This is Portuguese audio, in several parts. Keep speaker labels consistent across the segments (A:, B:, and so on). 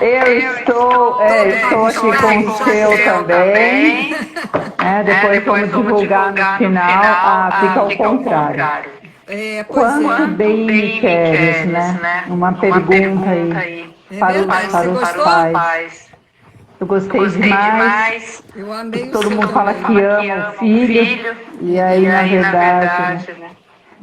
A: Estou aqui com o seu também. Depois vamos divulgar no final. Fica ao contrário. Quanto bem me queres, né? Uma pergunta aí para os pais. Eu gostei demais.
B: Eu amei
A: Todo
B: o seu
A: mundo fala
B: também.
A: que ama o filho. E aí, na verdade, né?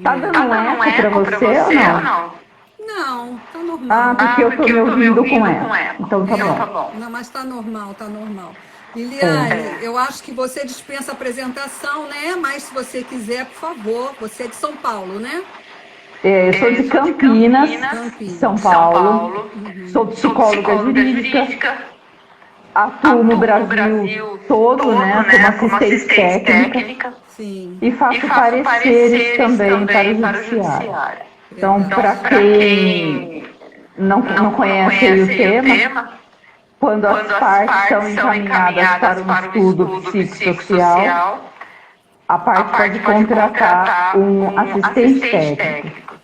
A: Tá dando um eco pra você ou não?
B: Não, tá normal.
A: Porque eu tô me ouvindo com eco. Então tá bom.
B: Não, mas tá normal, tá normal. Liliane, eu acho que você dispensa apresentação, né? Mas se você quiser, por favor, você é de São Paulo, né?
A: Eu sou de Campinas, São Paulo. Sou psicóloga jurídica. Atuo no Brasil todo, né? Como assistente técnica.
B: Sim.
A: E faço pareceres também para o judiciário. Então, para quem não conhece aí o tema, quando as partes são encaminhadas para um estudo psicossocial, a parte pode contratar um assistente técnico,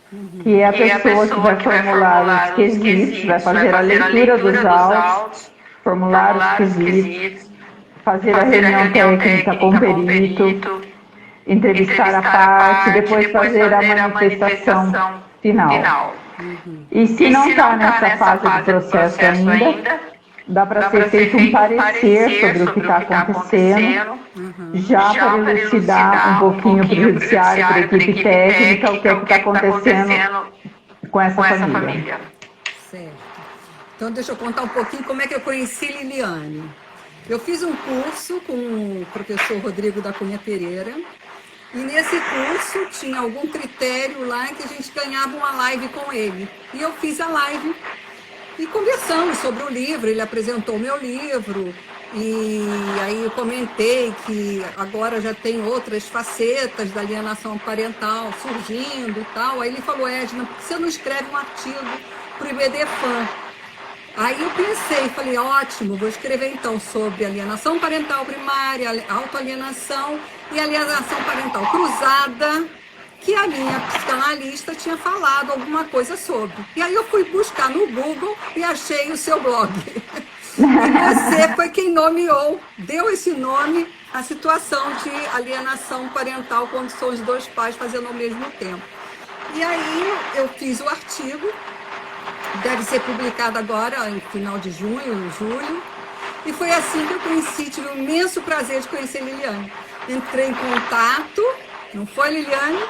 A: que é a pessoa que vai formular os quesitos, vai fazer a leitura dos autos, formular os quesitos, fazer a reunião técnica com o perito, entrevistar a parte, depois fazer a manifestação final. E se não está nessa fase do processo ainda, dá para ser feito um parecer sobre o que está acontecendo, já para elucidar um pouquinho para o judiciário, para a equipe técnica, o que é que está acontecendo com essa família.
B: Certo. Então deixa eu contar um pouquinho como é que eu conheci Liliane. Eu fiz um curso com o professor Rodrigo da Cunha Pereira, e nesse curso tinha algum critério lá que a gente ganhava uma live com ele. E eu fiz a live e conversamos sobre o livro, ele apresentou o meu livro, e aí eu comentei que agora já tem outras facetas da alienação parental surgindo e tal. Aí ele falou, Edna, por que você não escreve um artigo para o IBDFAN? Aí eu pensei, falei, ótimo, vou escrever então sobre alienação parental primária, autoalienação e alienação parental cruzada, que a minha psicanalista tinha falado alguma coisa sobre. E aí eu fui buscar no Google e achei o seu blog. E você foi quem nomeou, deu esse nome à situação de alienação parental quando são os dois pais fazendo ao mesmo tempo. E aí eu fiz o artigo, deve ser publicado agora, em final de junho, julho. E foi assim que eu conheci, tive o imenso prazer de conhecer Liliane. Entrei em contato, não foi, Liliane?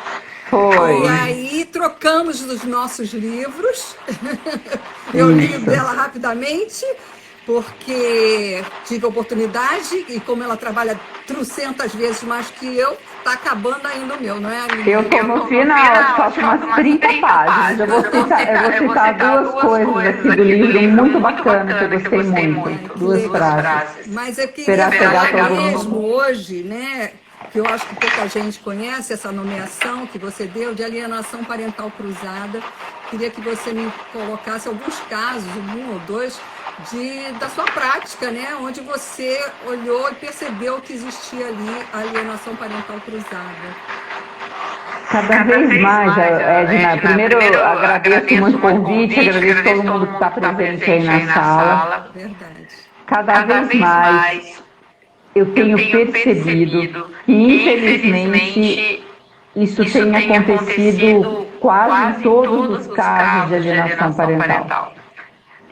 A: Foi.
B: E aí trocamos os nossos livros. Eu li dela rapidamente, porque tive a oportunidade, e como ela trabalha 300 vezes mais que eu, tá acabando ainda o meu, não é?
A: Eu estou no final, faltam umas 30 páginas. Eu vou citar duas coisas aqui do livro muito bacana que eu gostei muito. Duas frases.
B: Mas eu queria falar mesmo hoje, né? Que eu acho que pouca gente conhece essa nomeação que você deu de alienação parental cruzada. Queria que você me colocasse alguns casos, um ou dois, da sua prática, né? Onde você olhou e percebeu que existia ali a alienação parental cruzada.
A: Cada vez mais, Edna. Primeiro, agradeço muito o convite, agradeço todo mundo que está presente aí na sala.
B: Verdade.
A: Cada vez mais eu tenho percebido que, infelizmente, isso tem acontecido quase em todos os casos de alienação parental.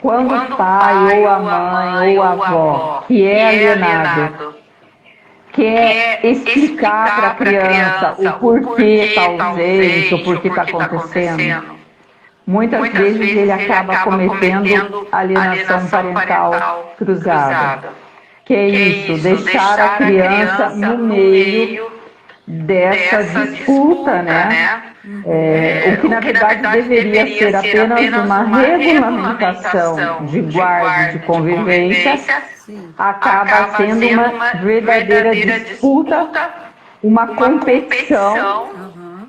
A: Quando o pai, ou a mãe, ou a avó, que é alienado, quer explicar para a criança o porquê está ausente, o porquê está acontecendo, muitas vezes ele acaba cometendo alienação parental cruzada. Que é isso, deixar a criança no meio dessa disputa, né? O que na verdade deveria ser apenas uma regulamentação de guarda e de convivência, acaba sendo uma verdadeira disputa, uma competição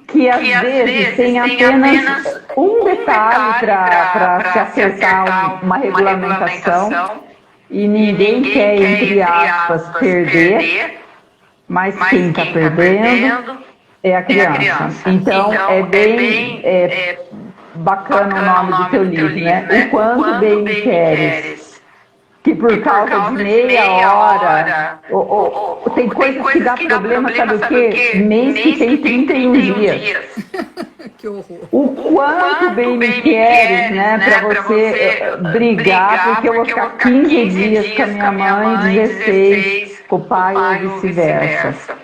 A: que às vezes tem apenas um detalhe para se acertar uma regulamentação. E ninguém quer, entre aspas, perder, mas quem está perdendo é a criança. Então, é bem bacana o nome do teu livro, né? O Quanto Bem Me Queres. que por causa de meia hora, tem coisas que dá problema, sabe o quê? Mês que tem 31 dias.
B: Que horror.
A: O quanto bem me queres, né, pra você brigar, porque eu vou ficar 15 dias com a minha mãe, 16 com o pai ou vice-versa.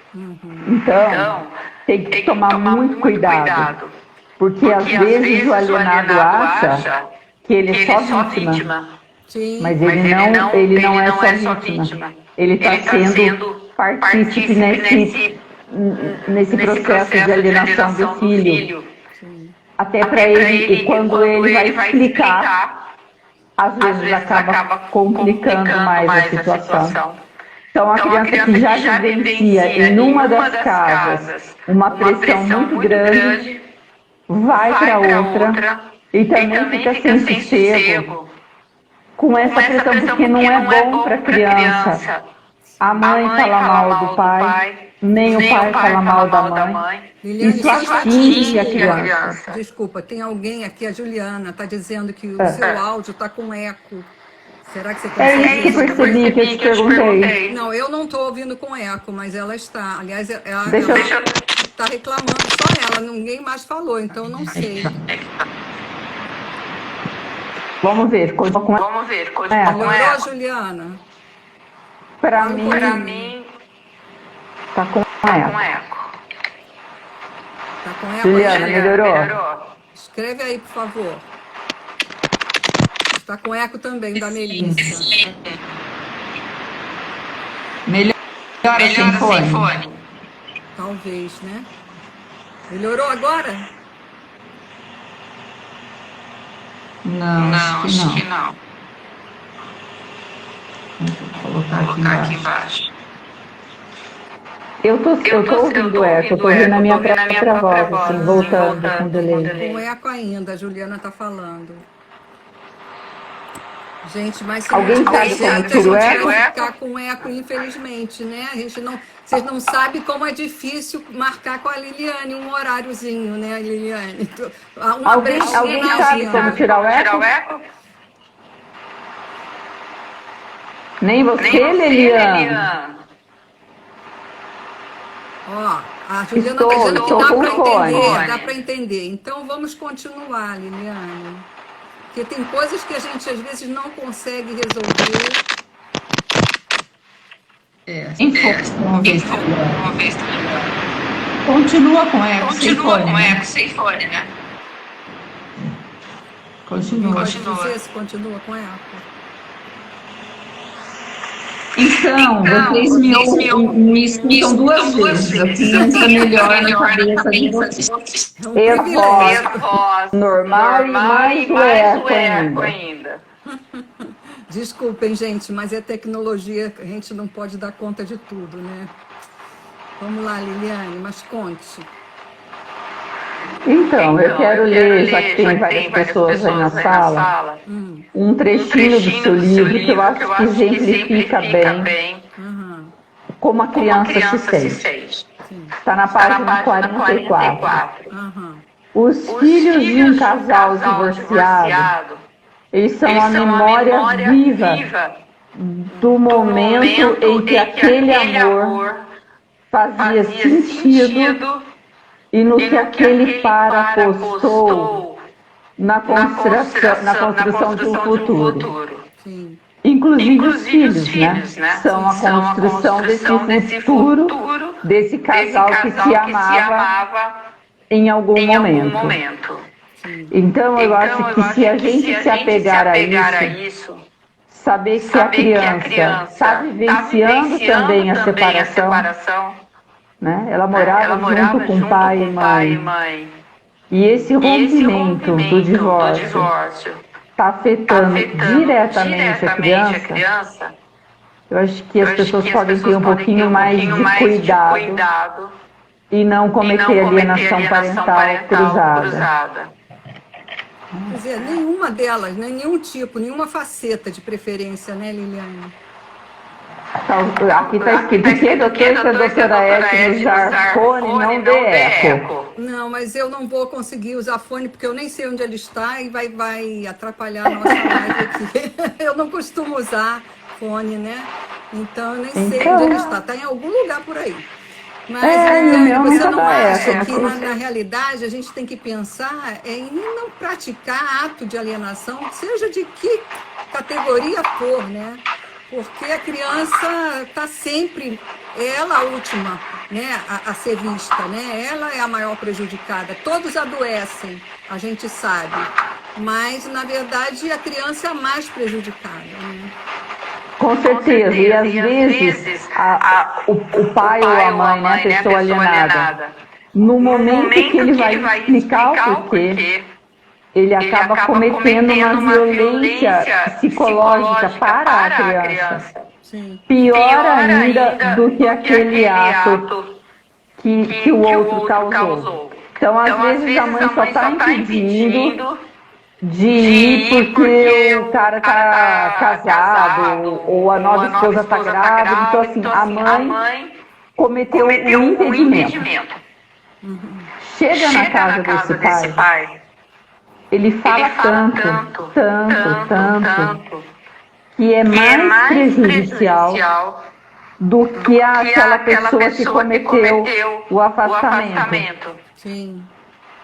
A: Então, tem que tomar muito cuidado, porque às vezes o alienado acha que ele é só vítima.
B: Sim.
A: Mas ele não é só vítima. Ele está sendo partícipe nesse processo de alienação do filho.
B: Sim.
A: Até para ele, e quando ele vai explicar, às vezes acaba complicando mais a situação. Então, a criança que já vivencia em uma das casas uma pressão muito grande, vai para outra e também fica sem sossego com essa pressão, porque não é bom para a criança. A mãe fala mal do pai, nem o pai fala mal da mãe.
B: Liliane,
A: Isso atinge a criança.
B: Desculpa, tem alguém aqui, a Juliana, está dizendo que o seu áudio está com eco. Será que você consegue?
A: É isso que eu percebi, que eu te perguntei.
B: Não, eu não estou ouvindo com eco, mas ela está. Aliás, ela
A: Deixa
B: está reclamando, só ela, ninguém mais falou, então eu não sei.
A: Vamos ver, continua com
B: Melhorou, Juliana?
A: Para mim, tá com eco.
B: Tá com eco?
A: Juliana, melhorou?
B: Escreve aí, por favor. Está com eco também, da Melissa.
C: Melhora sem fone.
B: Talvez, né? Melhorou agora?
C: Não, acho que não. Vou colocar aqui embaixo.
A: Eu tô ouvindo eco, eu tô ouvindo a minha própria voz, assim, voltando com delay.
B: Com eco ainda, a Juliana tá falando. Gente, mas se
A: Alguém
B: não tiver
A: sabe como
B: jeito,
A: tira o
B: a gente
A: eco?
B: vai ficar com eco, infelizmente, né? Vocês não sabem como é difícil marcar com a Liliane um horáriozinho, né, Liliane?
A: Alguém sabe como tirar o eco? Nem você, Liliane?
B: Ó, a Juliana está dizendo que
A: estou
B: dá
A: com
B: para
A: fone.
B: entender, dá para entender. Então vamos continuar, Liliane. Porque tem coisas que a gente às vezes não consegue resolver.
C: Vamos ver se continua com eco sem fone, né? Continua.
B: Pode dizer se continua com eco.
C: Então, vocês me escutam duas vezes, assim entra melhor na cabeça de vocês.
A: E a voz normal e mais o eco ainda.
B: Desculpem, gente, mas é tecnologia, a gente não pode dar conta de tudo, né? Vamos lá, Liliane, mas conte.
A: Então, eu quero ler, já que tem várias pessoas aí na sala, um trechinho do seu livro que eu acho que exemplifica bem como a criança se sente. Está na página 44. Os filhos de um casal divorciado, eles são a memória viva do momento em que aquele amor fazia sentido e no que aquele par apostou na construção de um futuro.
B: Sim.
A: Inclusive os filhos, né? São a construção desse futuro, desse casal que se amava em algum momento. Então eu acho que se a gente se apegar a isso, saber que a criança está vivenciando também a separação, né? Ela morava junto com pai e mãe. E esse rompimento do divórcio está afetando diretamente a criança. Eu acho que as pessoas podem ter um pouquinho mais de cuidado e não cometer alienação parental cruzada.
B: Quer dizer, nenhuma delas, né? Nenhum tipo, nenhuma faceta de preferência, né, Liliane?
A: Aqui está escrito que a doutora Ed usar fone não dê eco.
B: Não, mas eu não vou conseguir usar fone porque eu nem sei onde ele está e vai atrapalhar a nossa live aqui. Eu não costumo usar fone, né? Então eu nem sei onde ele está. Está em algum lugar por aí. Mas, Liliane, você não acha que na realidade a gente tem que pensar em não praticar ato de alienação, seja de que categoria for, né? Porque a criança está sempre, ela a última, né, a ser vista, né? Ela é a maior prejudicada. Todos adoecem, a gente sabe, mas na verdade a criança é a mais prejudicada, né?
A: Com certeza, e às vezes o pai ou a mãe, né, a pessoa alienada, no momento que ele vai explicar o porquê, ele acaba cometendo uma violência psicológica para a criança.
B: Sim.
A: Pior ainda do que aquele ato que o outro causou. Então, às vezes, a mãe só está impedindo de ir porque o cara está casado ou a nova esposa está grávida. Então, assim, a mãe cometeu um impedimento. Chega na casa desse pai. Ele fala tanto, que é mais prejudicial do que aquela pessoa que cometeu o afastamento.
B: Sim.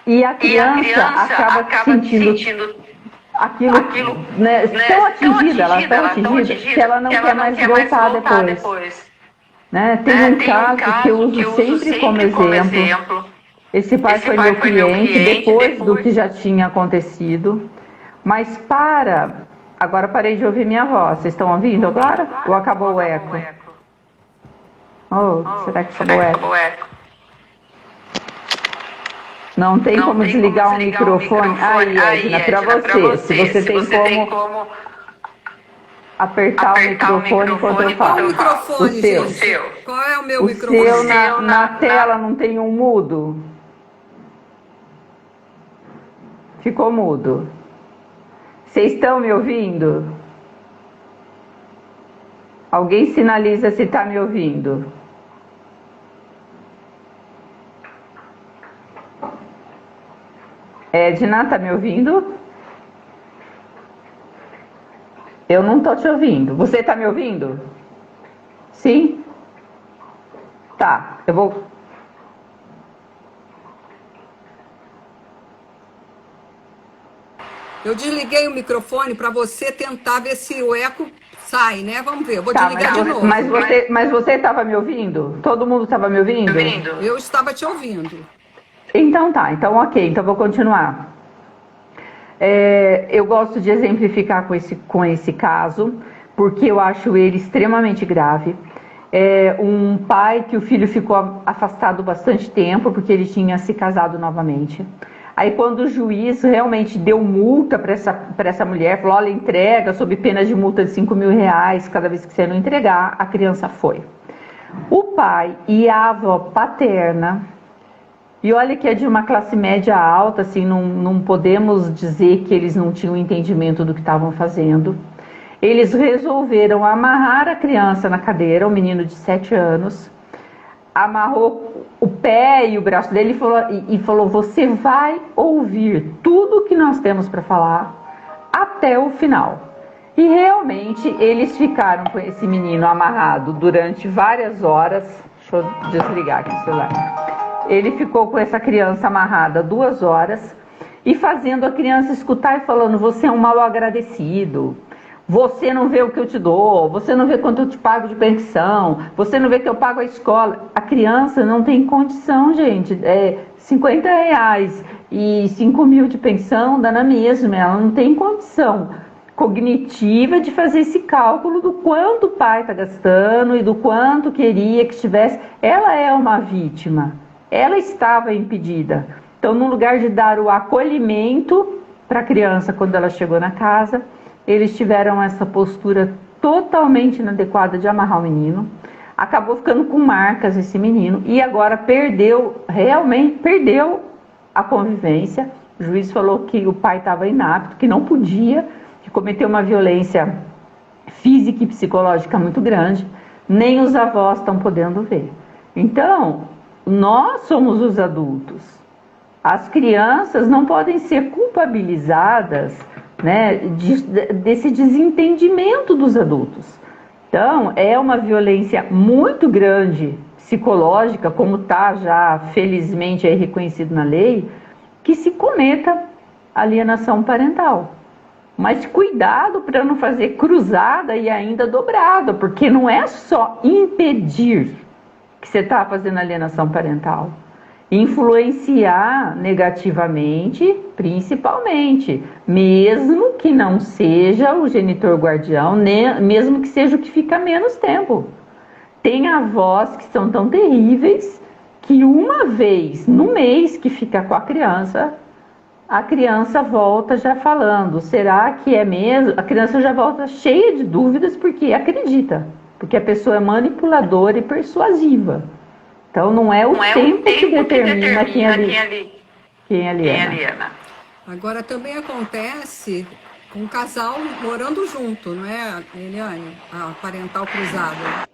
A: E a criança acaba sentindo aquilo, né, tão atingida, ela é tão atingida, que ela não quer mais voltar depois. Né? Tem um caso que eu uso sempre como exemplo. Esse pai foi meu cliente depois do que já tinha acontecido, mas agora parei de ouvir minha voz. Vocês estão ouvindo agora? Ou acabou o eco? Será que acabou o eco? Não tem como desligar um microfone? Aí, Edna, para você. Se você tem como apertar o microfone enquanto eu falo.
B: Qual o microfone, gente? Qual é o meu microfone?
A: O seu na tela não tem um mudo? Ficou mudo. Vocês estão me ouvindo? Alguém sinaliza se está me ouvindo. Edna, tá me ouvindo? Eu não tô te ouvindo. Você tá me ouvindo? Sim? Tá, eu vou...
B: Eu desliguei o microfone para você tentar ver se o eco sai, né? Vamos ver, eu vou desligar de novo.
A: Mas você estava me ouvindo? Todo mundo estava me ouvindo?
B: Eu estava te ouvindo.
A: Então tá, então ok, então vou continuar. Eu gosto de exemplificar com esse caso, porque eu acho ele extremamente grave. Um pai que o filho ficou afastado bastante tempo, porque ele tinha se casado novamente. Aí quando o juiz realmente deu multa para essa mulher, falou, olha, entrega sob pena de multa de R$5.000 cada vez que você não entregar, a criança foi. O pai e a avó paterna, e olha que é de uma classe média alta, assim, não podemos dizer que eles não tinham entendimento do que estavam fazendo. Eles resolveram amarrar a criança na cadeira, um menino de 7 anos, amarrou o pé e o braço dele e falou, você vai ouvir tudo que nós temos para falar até o final. E realmente eles ficaram com esse menino amarrado durante várias horas. Deixa eu desligar aqui o celular. Ele ficou com essa criança amarrada 2 horas e fazendo a criança escutar e falando, você é um mal agradecido. Você não vê o que eu te dou, você não vê quanto eu te pago de pensão, você não vê que eu pago a escola. A criança não tem condição, gente. R$50 e 5.000 de pensão dá na mesma. Ela não tem condição cognitiva de fazer esse cálculo do quanto o pai está gastando e do quanto queria que estivesse. Ela é uma vítima, ela estava impedida. Então, no lugar de dar o acolhimento para a criança quando ela chegou na casa, eles tiveram essa postura totalmente inadequada de amarrar o menino. Acabou ficando com marcas esse menino e agora realmente perdeu a convivência. O juiz falou que o pai estava inapto, que não podia, que cometeu uma violência física e psicológica muito grande, nem os avós estão podendo ver. Então, nós somos os adultos. As crianças não podem ser culpabilizadas, né, desse desentendimento dos adultos. Então, é uma violência muito grande, psicológica, como está já felizmente aí reconhecido na lei, que se cometa alienação parental. Mas cuidado para não fazer cruzada e ainda dobrada, porque não é só impedir que você está fazendo alienação parental. Influenciar negativamente, principalmente, mesmo que não seja o genitor guardião, mesmo que seja o que fica menos tempo. Tem avós que são tão terríveis que uma vez no mês que fica com a criança volta já falando, será que é mesmo? A criança já volta cheia de dúvidas porque acredita, porque a pessoa é manipuladora e persuasiva. Então não é o tempo que determina quem aliena.
B: Agora também acontece com um casal morando junto, não é, Eliane? A parental cruzada.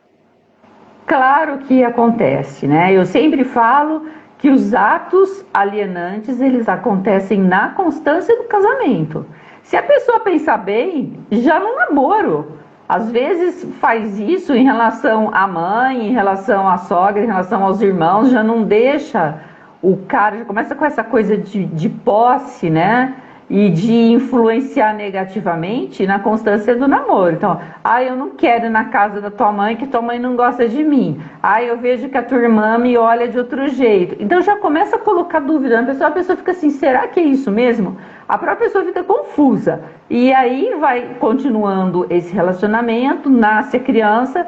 A: Claro que acontece, né? Eu sempre falo que os atos alienantes, eles acontecem na constância do casamento. Se a pessoa pensar bem, já no namoro, às vezes faz isso em relação à mãe, em relação à sogra, em relação aos irmãos, já não deixa o cara, já começa com essa coisa de posse, né? E de influenciar negativamente na constância do namoro. Então, eu não quero ir na casa da tua mãe, que tua mãe não gosta de mim. Eu vejo que a tua irmã me olha de outro jeito. Então já começa a colocar dúvida na pessoa, a pessoa fica assim, será que é isso mesmo? A própria pessoa fica confusa. E aí vai continuando esse relacionamento, nasce a criança,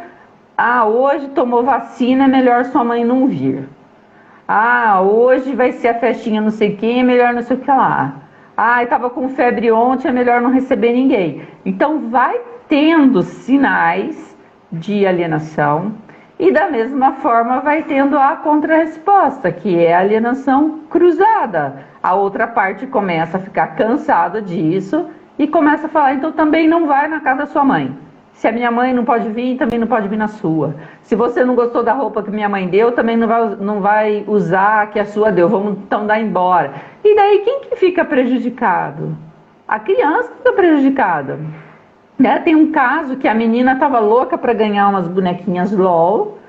A: hoje tomou vacina, é melhor sua mãe não vir. Hoje vai ser a festinha não sei quem, é melhor não sei o que lá. Estava com febre ontem, é melhor não receber ninguém. Então vai tendo sinais de alienação e da mesma forma vai tendo a contrarresposta, que é a alienação cruzada. A outra parte começa a ficar cansada disso e começa a falar, então também não vai na casa da sua mãe. Se a minha mãe não pode vir, também não pode vir na sua. Se você não gostou da roupa que minha mãe deu, também não vai usar a que a sua deu. Vamos então dar embora. E daí quem que fica prejudicado? A criança fica prejudicada. Né? Tem um caso que a menina estava louca para ganhar umas bonequinhas LOL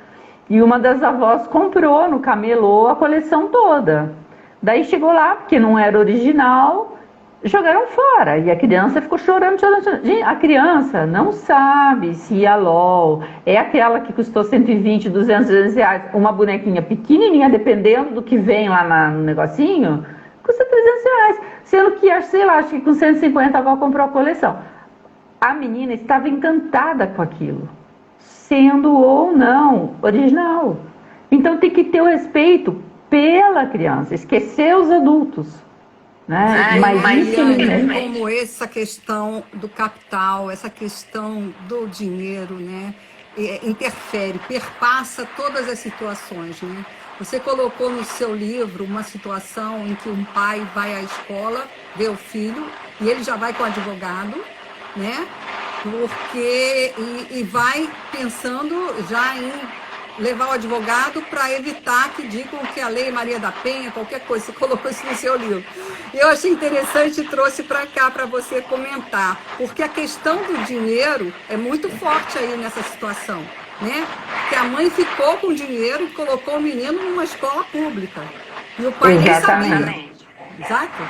A: e uma das avós comprou no camelô a coleção toda. Daí chegou lá, porque não era original, jogaram fora, e a criança ficou chorando. Gente, a criança não sabe se a LOL é aquela que custou 120, 200 reais, uma bonequinha pequenininha, dependendo do que vem lá no negocinho, custa 300 reais, sendo que, sei lá, acho que com 150 a avó comprou a coleção. A menina estava encantada com aquilo, sendo ou não original. Então tem que ter o respeito pela criança, esquecer os adultos. Né?
B: Mas como essa questão do capital, essa questão do dinheiro, né, interfere, perpassa todas as situações, né? Você colocou no seu livro uma situação em que um pai vai à escola, vê o filho, e ele já vai com o advogado, né? Porque e vai pensando já em levar o advogado para evitar que digam que a Lei Maria da Penha, qualquer coisa, você colocou isso no seu livro. Eu achei interessante e trouxe para cá para você comentar, porque a questão do dinheiro é muito forte aí nessa situação, né? Que a mãe ficou com dinheiro e colocou o menino numa escola pública. E o pai nem sabia. Exato.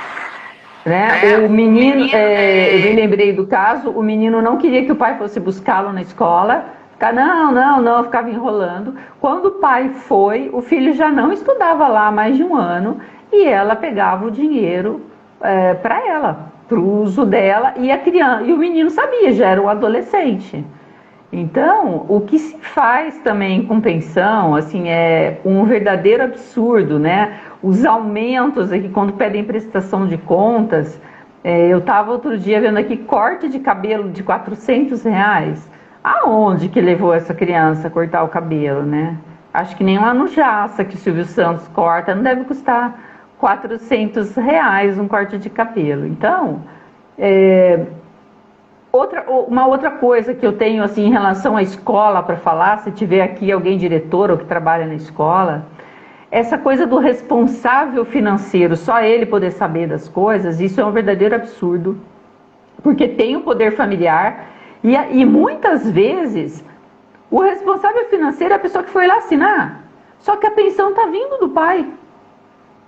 A: Né? O menino, eu me lembrei do caso, o menino não queria que o pai fosse buscá-lo na escola. Não, ficava enrolando. Quando o pai foi, o filho já não estudava lá há mais de um ano e ela pegava o dinheiro para ela, para o uso dela, e a criança, e o menino sabia, já era um adolescente. Então, o que se faz também com pensão, assim, é um verdadeiro absurdo, né? Os aumentos aqui, quando pedem prestação de contas, eu estava outro dia vendo aqui corte de cabelo de R$400. Aonde que levou essa criança a cortar o cabelo, né? Acho que nem lá no Jaça, que o Silvio Santos corta, não deve custar R$400 um corte de cabelo. Então, Uma outra coisa que eu tenho assim, em relação à escola para falar, se tiver aqui alguém diretor ou que trabalha na escola, essa coisa do responsável financeiro, só ele poder saber das coisas, isso é um verdadeiro absurdo, porque tem o poder familiar e muitas vezes o responsável financeiro é a pessoa que foi lá assinar, só que a pensão está vindo do pai.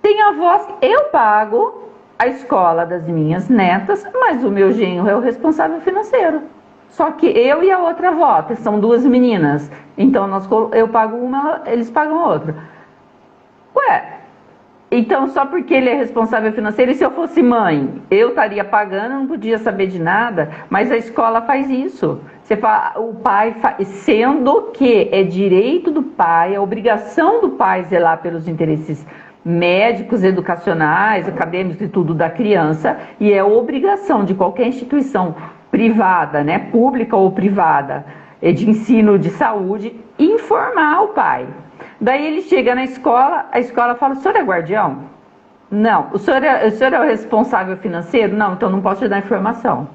A: Tem avós, eu pago a escola das minhas netas, mas o meu genro é o responsável financeiro. Só que eu e a outra avó, que são duas meninas, então eu pago uma, eles pagam a outra. Ué, então só porque ele é responsável financeiro, e se eu fosse mãe, eu estaria pagando, não podia saber de nada, mas a escola faz isso. O pai, sendo que é direito do pai, é obrigação do pai zelar pelos interesses médicos, educacionais, acadêmicos e tudo da criança, e é obrigação de qualquer instituição privada, né, pública ou privada, de ensino de saúde, informar o pai. Daí ele chega na escola, a escola fala: o senhor é guardião? Não. O senhor é o responsável financeiro? Não, então não posso te dar informação.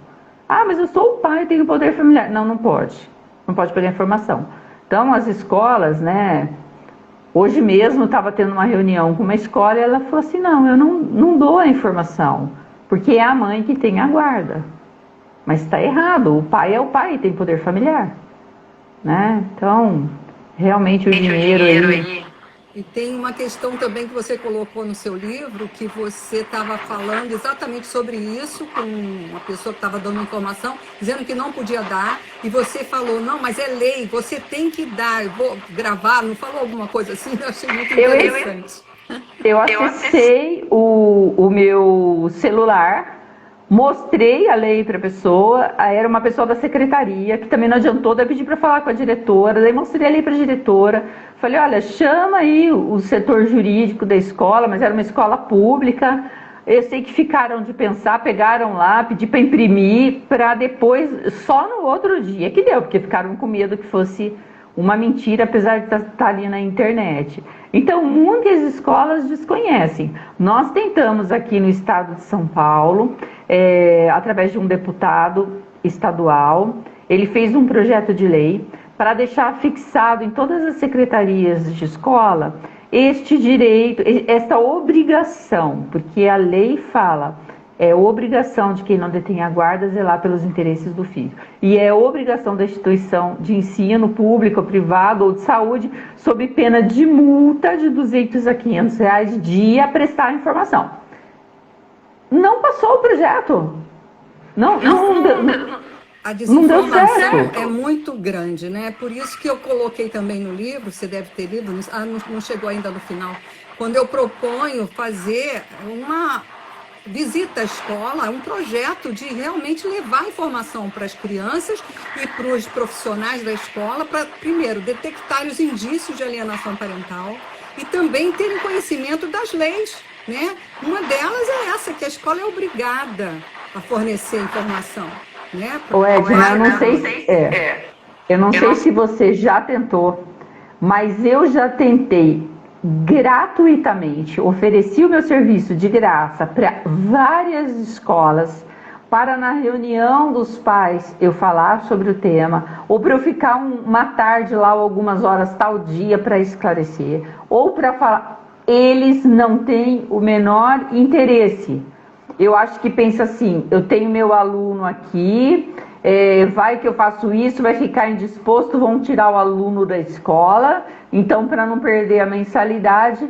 A: Ah, mas eu sou o pai, tenho poder familiar. Não, não pode. Não pode pegar informação. Então as escolas, né... Hoje mesmo estava tendo uma reunião com uma escola e ela falou assim: não, eu não dou a informação, porque é a mãe que tem a guarda. Mas está errado, o pai é o pai, tem poder familiar, né? Então, realmente o dinheiro aí...
B: E tem uma questão também que você colocou no seu livro, que você estava falando exatamente sobre isso com uma pessoa que estava dando informação, dizendo que não podia dar, e você falou: não, mas é lei, você tem que dar, eu vou gravar, não falou alguma coisa assim? Eu achei muito interessante.
A: Eu acessei o meu celular, mostrei a lei para a pessoa, era uma pessoa da secretaria, que também não adiantou, daí pedi para falar com a diretora, daí mostrei a lei para a diretora, falei: olha, chama aí o setor jurídico da escola, mas era uma escola pública, eu sei que ficaram de pensar, pegaram lá, pedi para imprimir, para depois, só no outro dia que deu, porque ficaram com medo que fosse uma mentira, apesar de estar ali na internet. Então, muitas escolas desconhecem. Nós tentamos aqui no estado de São Paulo, através de um deputado estadual, ele fez um projeto de lei para deixar fixado em todas as secretarias de escola este direito, esta obrigação, porque a lei fala, é obrigação de quem não detém a guarda zelar pelos interesses do filho. E é obrigação da instituição de ensino público, privado ou de saúde, sob pena de multa de R$200 a R$500 dia prestar informação. Não passou o projeto. Não
B: A desinformação
A: não deu certo.
B: é muito grande, né? Por isso que eu coloquei também no livro, você deve ter lido, não chegou ainda no final, quando eu proponho fazer uma visita à escola, um projeto de realmente levar informação para as crianças e para os profissionais da escola, para, primeiro, detectar os indícios de alienação parental e também terem conhecimento das leis, né? Uma delas é essa, que a escola é obrigada a fornecer informação, né?
A: Ô Edna, eu não sei se você já tentou, mas eu já tentei gratuitamente, ofereci o meu serviço de graça para várias escolas, para na reunião dos pais eu falar sobre o tema, ou para eu ficar uma tarde lá, ou algumas horas tal dia para esclarecer, ou para falar. Eles não têm o menor interesse. Eu acho que pensa assim: eu tenho meu aluno aqui, vai que eu faço isso, vai ficar indisposto, vão tirar o aluno da escola, então para não perder a mensalidade,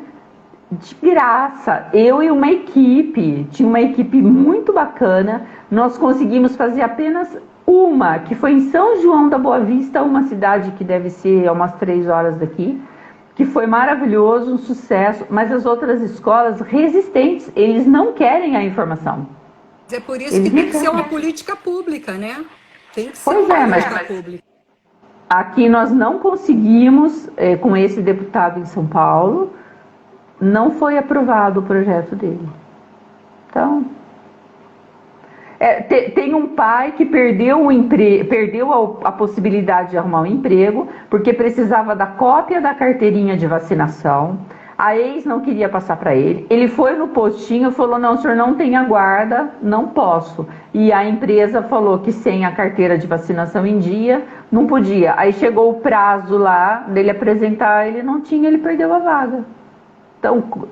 A: de graça. Eu e uma equipe, tinha uma equipe muito bacana, nós conseguimos fazer apenas uma, que foi em São João da Boa Vista, uma cidade que deve ser a umas 3 horas daqui, que foi maravilhoso, um sucesso, mas as outras escolas resistentes, eles não querem a informação.
B: É por isso que tem que ser uma política pública, né? Tem que ser uma política pública.
A: Aqui nós não conseguimos, com esse deputado em São Paulo, não foi aprovado o projeto dele. Então, tem um pai que perdeu a possibilidade de arrumar um emprego, porque precisava da cópia da carteirinha de vacinação. A ex não queria passar para ele. Ele foi no postinho e falou: não, o senhor não tem a guarda, não posso. e a empresa falou que sem a carteira de vacinação em dia, não podia. Aí chegou o prazo lá dele apresentar, ele não tinha, ele perdeu a vaga. Então,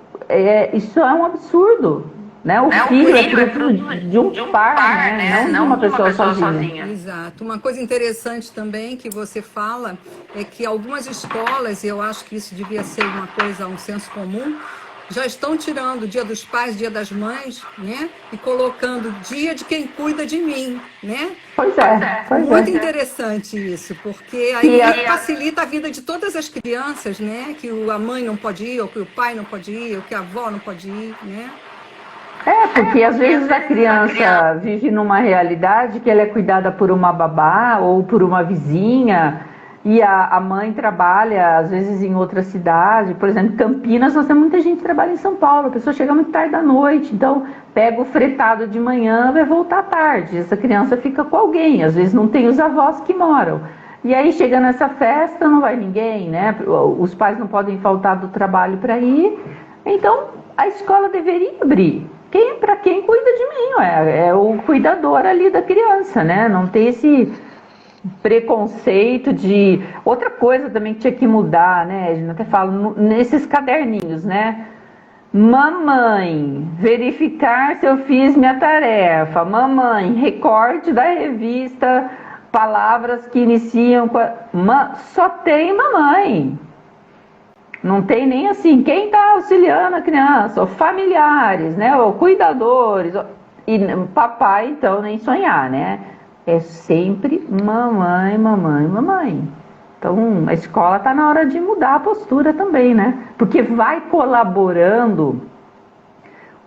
A: isso é um absurdo, né? O filho é fruto de um par, né? Não de uma pessoa sozinha.
B: Exato. Uma coisa interessante também que você fala é que algumas escolas, e eu acho que isso devia ser uma coisa, um senso comum, já estão tirando o Dia dos Pais, Dia das Mães, né? E colocando Dia de quem cuida de mim, né?
A: Pois é.
B: Muito interessante isso, porque aí facilita a vida de todas as crianças, né? Que a mãe não pode ir, ou que o pai não pode ir, ou que a avó não pode ir, né?
A: Porque às vezes a criança vive numa realidade que ela é cuidada por uma babá ou por uma vizinha, e a mãe trabalha às vezes em outra cidade. Por exemplo, em Campinas nós temos muita gente que trabalha em São Paulo, a pessoa chega muito tarde da noite, então pega o fretado de manhã, vai voltar tarde, essa criança fica com alguém, às vezes não tem os avós que moram, e aí chega nessa festa, não vai ninguém, né? Os pais não podem faltar do trabalho para ir, então a escola deveria abrir. Para quem cuida de mim, é o cuidador ali da criança, né? Não tem esse preconceito de... Outra coisa também que tinha que mudar, né? A gente até fala nesses caderninhos, né? Mamãe, verificar se eu fiz minha tarefa. Mamãe, recorte da revista, palavras que iniciam com só tem mamãe. Não tem nem assim, quem está auxiliando a criança, ou familiares, né? Ou cuidadores. E papai, então, nem sonhar, né? É sempre mamãe, mamãe, mamãe. Então, a escola está na hora de mudar a postura também, né? Porque vai colaborando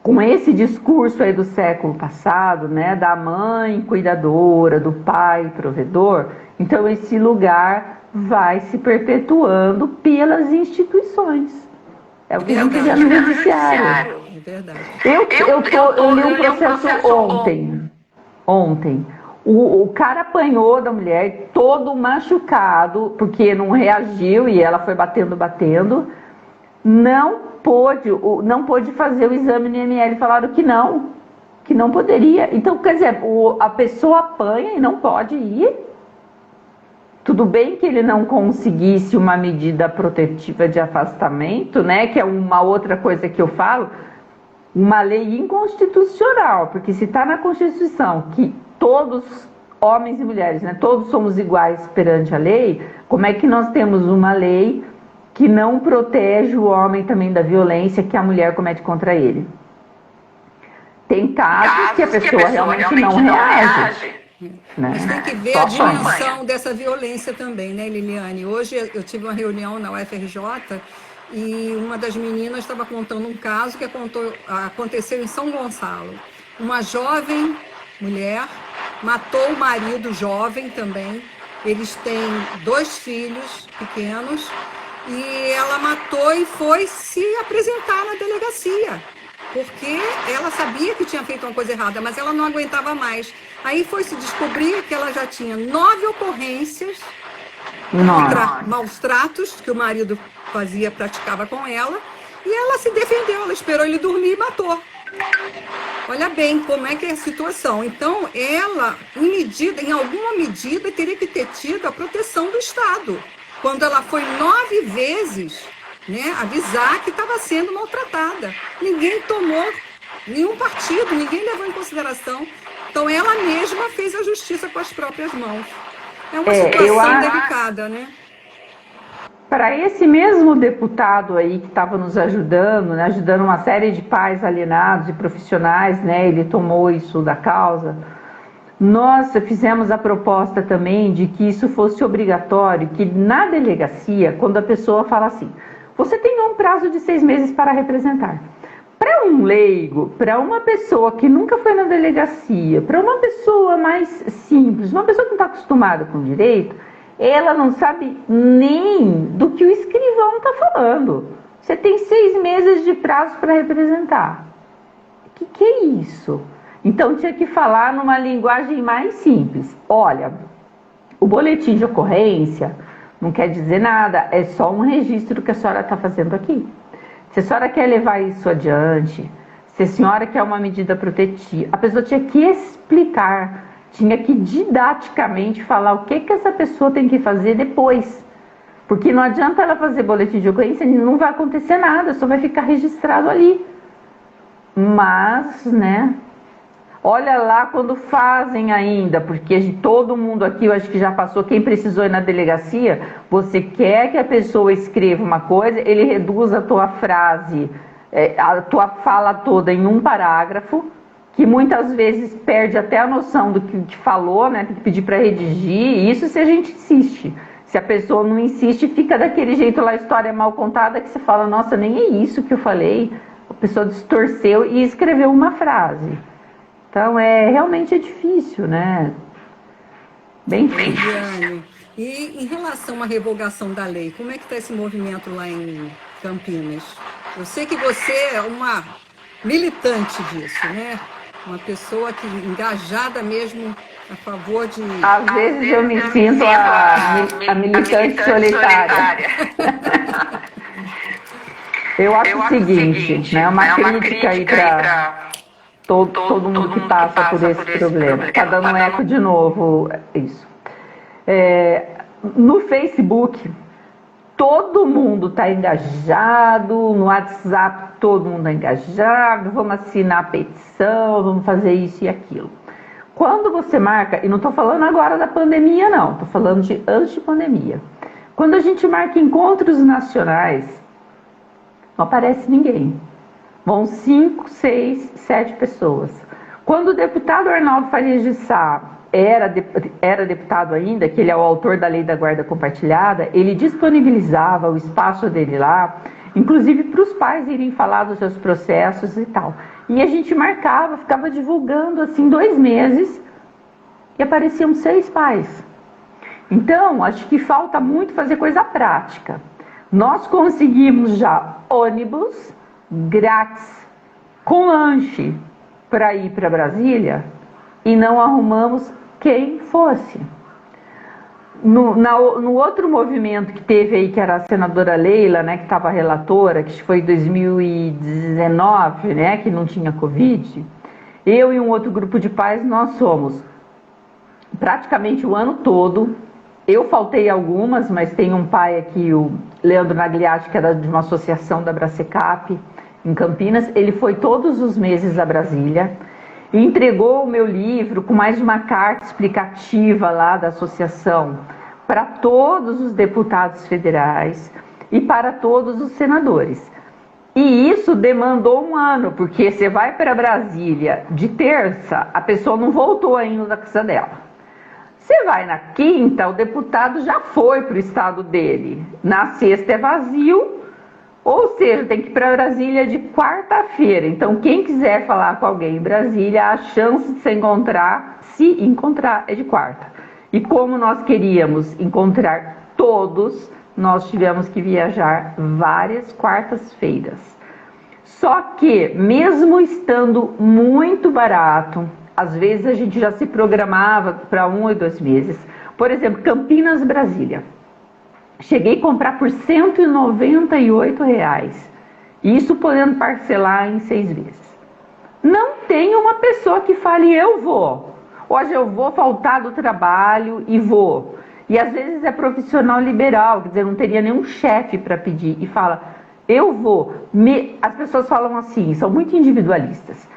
A: com esse discurso aí do século passado, né? Da mãe cuidadora, do pai provedor. Então, esse lugar vai se perpetuando pelas instituições. É o que a gente vê no judiciário.
B: É verdade.
A: Eu li um processo ontem. O cara apanhou da mulher, todo machucado, porque não reagiu e ela foi batendo. Não pôde fazer o exame no IML, falaram que não poderia. Então, quer dizer, a pessoa apanha e não pode ir. Tudo bem que ele não conseguisse uma medida protetiva de afastamento, né? Que é uma outra coisa que eu falo, uma lei inconstitucional, porque se está na Constituição que todos, homens e mulheres, né, todos somos iguais perante a lei, como é que nós temos uma lei que não protege o homem também da violência que a mulher comete contra ele? Tem casos que a pessoa realmente não reage. Né?
B: Mas tem que ver a dimensão dessa violência também, né, Liliane? Hoje eu tive uma reunião na UFRJ e uma das meninas estava contando um caso que aconteceu em São Gonçalo. Uma jovem mulher matou o marido jovem também. Eles têm 2 filhos pequenos e ela matou e foi se apresentar na delegacia, porque ela sabia que tinha feito uma coisa errada, mas ela não aguentava mais. Aí foi se descobrir que ela já tinha 9 ocorrências contra maus tratos que o marido praticava com ela, e ela se defendeu, ela esperou ele dormir e matou. Olha bem como é que é a situação. Então, ela, em alguma medida, teria que ter tido a proteção do Estado, quando ela foi 9 vezes, né, avisar que estava sendo maltratada. Ninguém tomou nenhum partido, ninguém levou em consideração. Então, ela mesma fez a justiça com as próprias mãos. É uma situação delicada, né?
A: Para esse mesmo deputado aí que estava nos ajudando, né, ajudando uma série de pais alienados e profissionais, né, ele tomou isso da causa, nós fizemos a proposta também de que isso fosse obrigatório, que na delegacia, quando a pessoa fala assim, você tem um prazo de 6 meses para representar. Para um leigo, para uma pessoa que nunca foi na delegacia, para uma pessoa mais simples, uma pessoa que não está acostumada com direito, ela não sabe nem do que o escrivão está falando. Você tem 6 meses de prazo para representar. O que é isso? Então tinha que falar numa linguagem mais simples. Olha, o boletim de ocorrência não quer dizer nada, é só um registro que a senhora está fazendo aqui. Se a senhora quer levar isso adiante, Se a senhora quer uma medida protetiva, a pessoa tinha que explicar, tinha que didaticamente falar o que essa pessoa tem que fazer depois. Porque não adianta ela fazer boletim de ocorrência, não vai acontecer nada, só vai ficar registrado ali. Mas, né, olha lá quando fazem ainda, porque todo mundo aqui, eu acho que já passou, quem precisou ir na delegacia, você quer que a pessoa escreva uma coisa, ele reduz a tua frase, a tua fala toda em um parágrafo, que muitas vezes perde até a noção do que falou, né, tem que pedir para redigir, isso se a gente insiste. Se a pessoa não insiste, fica daquele jeito lá, a história é mal contada, que você fala, nossa, nem é isso que eu falei. A pessoa distorceu e escreveu uma frase. Então, realmente é difícil, né? Bem difícil.
B: E em relação à revogação da lei, como é que está esse movimento lá em Campinas? Eu sei que você é uma militante disso, né? Uma pessoa que engajada mesmo a favor de...
A: Às vezes eu me sinto a militante solitária. Eu acho o seguinte, né? Uma crítica aí para todo mundo que passa por esse problema. Está dando eco de novo isso. No Facebook, todo mundo está engajado, no WhatsApp todo mundo está engajado, vamos assinar a petição, vamos fazer isso e aquilo. Quando você marca, e não estou falando agora da pandemia não, estou falando de antes de pandemia. Quando a gente marca encontros nacionais, não aparece ninguém. Vão 5, 6, 7 pessoas. Quando o deputado Arnaldo Farias de Sá era deputado ainda, que ele é o autor da Lei da Guarda Compartilhada, ele disponibilizava o espaço dele lá, inclusive para os pais irem falar dos seus processos e tal. E a gente marcava, ficava divulgando assim 2 meses e apareciam 6 pais. Então, acho que falta muito fazer coisa prática. Nós conseguimos já ônibus grátis com lanche para ir para Brasília e não arrumamos quem fosse. No outro movimento que teve aí, que era a senadora Leila, né, que estava relatora, que foi em 2019, né, que não tinha Covid, eu e um outro grupo de pais, nós fomos praticamente o ano todo. Eu faltei algumas, mas tem um pai aqui, o Leandro Nagliatti, que era de uma associação da Bracecap, em Campinas. Ele foi todos os meses a Brasília e entregou o meu livro com mais de uma carta explicativa lá da associação para todos os deputados federais e para todos os senadores. E isso demandou um ano, porque você vai para Brasília de terça, a pessoa não voltou ainda da casa dela. Você vai na quinta, o deputado já foi para o estado dele. Na sexta é vazio, ou seja, tem que ir para Brasília de quarta-feira. Então, quem quiser falar com alguém em Brasília, a chance de se encontrar é de quarta. E como nós queríamos encontrar todos, nós tivemos que viajar várias quartas-feiras. Só que, mesmo estando muito barato, às vezes a gente já se programava para 1 ou 2 meses. Por exemplo, Campinas, Brasília. Cheguei a comprar por R$198. Isso podendo parcelar em 6 vezes. Não tem uma pessoa que fale, eu vou. Hoje eu vou faltar do trabalho e vou. E às vezes é profissional liberal, quer dizer, não teria nenhum chefe para pedir. E fala, eu vou. As pessoas falam assim, são muito individualistas.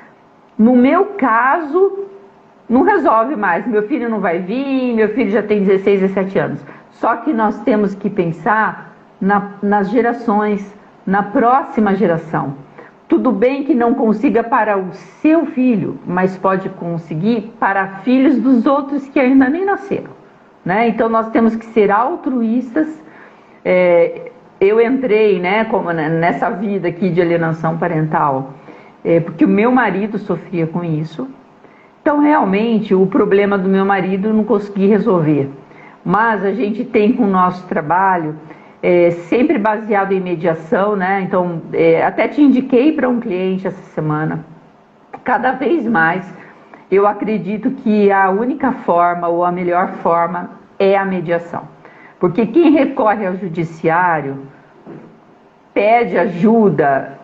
A: No meu caso, não resolve mais. Meu filho não vai vir, meu filho já tem 16, 17 anos. Só que nós temos que pensar nas gerações, na próxima geração. Tudo bem que não consiga para o seu filho, mas pode conseguir para filhos dos outros que ainda nem nasceram, né? Então nós temos que ser altruístas. Eu entrei, né, nessa vida aqui de alienação parental, porque o meu marido sofria com isso. Então realmente o problema do meu marido eu não consegui resolver. Mas a gente tem com o nosso trabalho, sempre baseado em mediação, né? Então, até te indiquei para um cliente essa semana. Cada vez mais, eu acredito que a única forma, ou a melhor forma, é a mediação. Porque quem recorre ao judiciário, pede ajuda,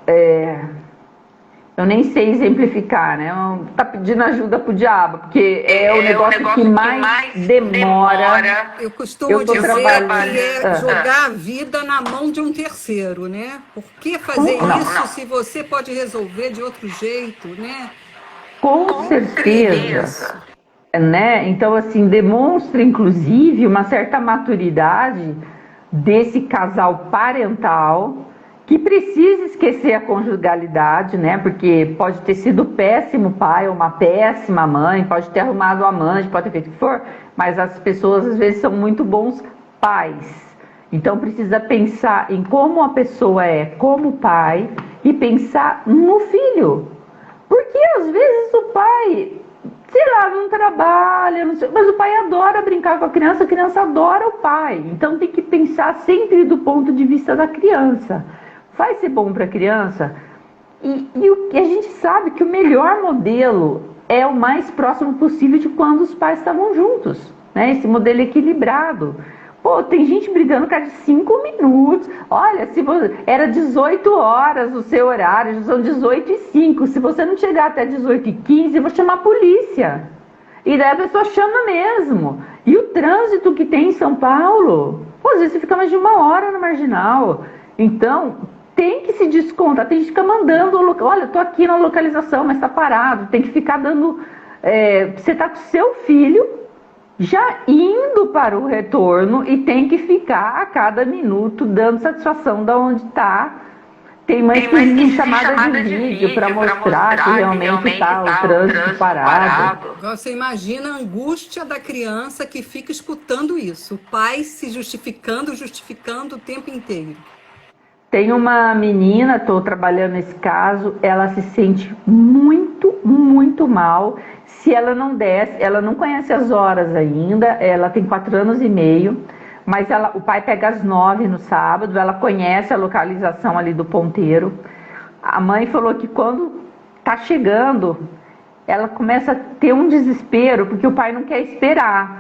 A: eu nem sei exemplificar, né? Tá pedindo ajuda pro diabo, porque é o negócio que mais demora.
B: Eu costumo dizer que é jogar a vida na mão de um terceiro, né? Por que fazer isso se você pode resolver de outro jeito, né?
A: Com certeza. Né? Então, assim, demonstra, inclusive, uma certa maturidade desse casal parental que precisa esquecer a conjugalidade, né? Porque pode ter sido péssimo pai ou uma péssima mãe, pode ter arrumado amante, pode ter feito o que for, mas as pessoas às vezes são muito bons pais. Então precisa pensar em como a pessoa é como pai e pensar no filho. Porque às vezes o pai, sei lá, não trabalha, não sei, mas o pai adora brincar com a criança adora o pai. Então tem que pensar sempre do ponto de vista da criança. Vai ser bom para a criança? E a gente sabe que o melhor modelo é o mais próximo possível de quando os pais estavam juntos, né? Esse modelo equilibrado. Pô, tem gente brigando cada 5 minutos. Olha, se você, era 18 horas o seu horário, já são 18h05. Se você não chegar até 18h15, eu vou chamar a polícia. E daí a pessoa chama mesmo. E o trânsito que tem em São Paulo, pô, às vezes você fica mais de 1 hora na marginal. Então, tem que se descontar, tem que ficar mandando, olha, tô aqui na localização, mas tá parado, tem que ficar dando, você tá com seu filho já indo para o retorno e tem que ficar a cada minuto dando satisfação de onde tá. Tem mães que usam chamada de vídeo para mostrar que realmente tá o trânsito parado.
B: Você imagina a angústia da criança que fica escutando isso, o pai se justificando o tempo inteiro.
A: Tem uma menina, estou trabalhando nesse caso, ela se sente muito, muito mal se ela não desce, ela não conhece as horas ainda, ela tem 4 anos e meio, mas o pai pega às 9 no sábado, ela conhece a localização ali do ponteiro. A mãe falou que quando tá chegando, ela começa a ter um desespero, porque o pai não quer esperar.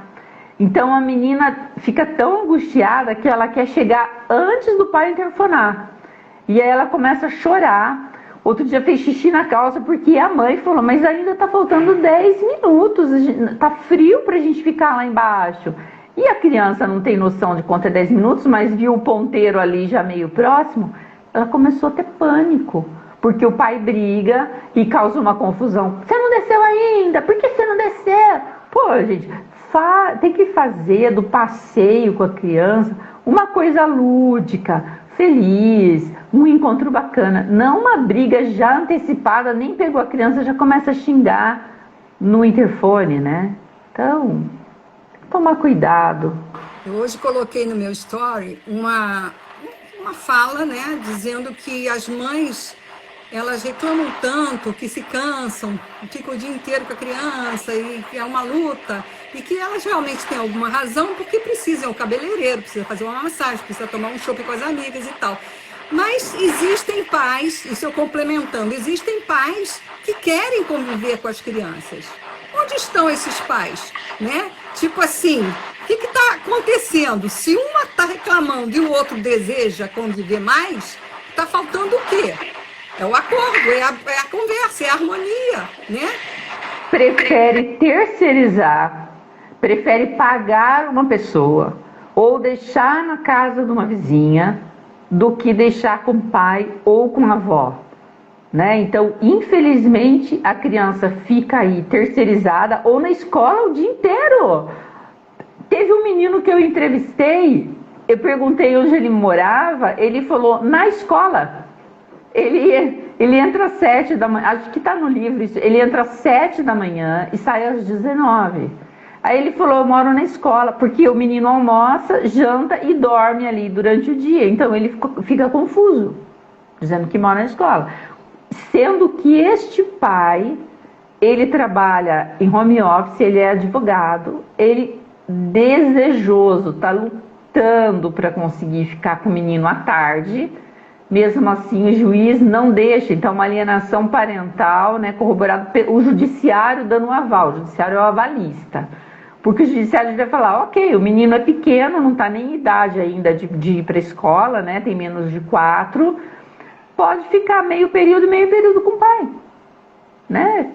A: Então a menina fica tão angustiada que ela quer chegar antes do pai interfonar. E aí ela começa a chorar. Outro dia fez xixi na calça porque a mãe falou, mas ainda tá faltando 10 minutos, tá frio pra gente ficar lá embaixo. E a criança não tem noção de quanto é 10 minutos, mas viu o ponteiro ali já meio próximo, ela começou a ter pânico. Porque o pai briga e causa uma confusão. Você não desceu ainda? Por que você não desceu? Pô, gente, tem que fazer do passeio com a criança uma coisa lúdica, feliz, um encontro bacana. Não uma briga já antecipada, nem pegou a criança, já começa a xingar no interfone, né? Então, tomar cuidado.
B: Eu hoje coloquei no meu story uma fala, né, dizendo que as mães, elas reclamam tanto, que se cansam, ficam o dia inteiro com a criança e é uma luta, e que elas realmente têm alguma razão, porque precisam, é o cabeleireiro, precisa fazer uma massagem, precisa tomar um chopp com as amigas e tal. Mas existem pais, isso eu complementando, existem pais que querem conviver com as crianças. Onde estão esses pais? Né? Tipo assim, o que está acontecendo? Se uma está reclamando e o outro deseja conviver mais, está faltando o quê? É o acordo, é a conversa, é a harmonia, né?
A: Prefere terceirizar, prefere pagar uma pessoa ou deixar na casa de uma vizinha do que deixar com o pai ou com a avó, né? Então, infelizmente, a criança fica aí terceirizada ou na escola o dia inteiro. Teve um menino que eu entrevistei, eu perguntei onde ele morava, ele falou, na escola. Ele entra às 7 da manhã, acho que está no livro isso, ele entra às 7 da manhã e sai às 19. Aí ele falou, eu moro na escola, porque o menino almoça, janta e dorme ali durante o dia. Então ele fica confuso, dizendo que mora na escola. Sendo que este pai, ele trabalha em home office, ele é advogado, ele desejoso, está lutando para conseguir ficar com o menino à tarde. Mesmo assim, o juiz não deixa. Então, uma alienação parental, né, corroborado o judiciário dando um aval. O judiciário é o avalista. Porque o judiciário vai falar, ok, o menino é pequeno, não está nem em idade ainda de ir para a escola, né, tem menos de 4, pode ficar meio período com o pai. né?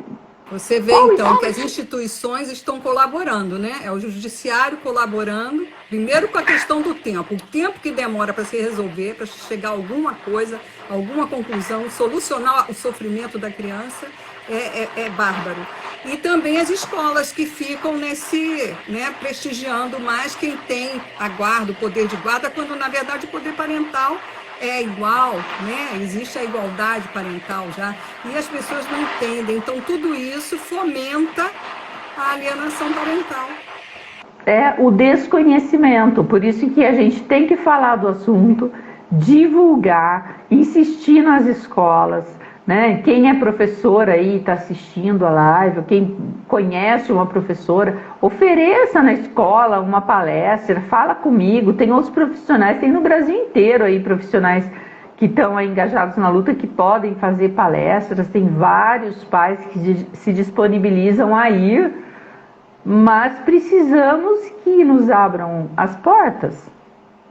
B: Você vê, então, que as instituições estão colaborando, né? É o judiciário colaborando, primeiro com a questão do tempo. O tempo que demora para se resolver, para chegar a alguma coisa, alguma conclusão, solucionar o sofrimento da criança, é bárbaro. E também as escolas que ficam prestigiando mais quem tem a guarda, o poder de guarda, quando, na verdade, o poder parental é igual, né? Existe a igualdade parental já, e as pessoas não entendem. Então, tudo isso fomenta a alienação parental.
A: É o desconhecimento, por isso que a gente tem que falar do assunto, divulgar, insistir nas escolas, né? Quem é professor aí, está assistindo a live, quem conhece uma professora, ofereça na escola uma palestra, fala comigo, tem outros profissionais, tem no Brasil inteiro aí profissionais que estão engajados na luta, que podem fazer palestras, tem vários pais que se disponibilizam a ir, mas precisamos que nos abram as portas,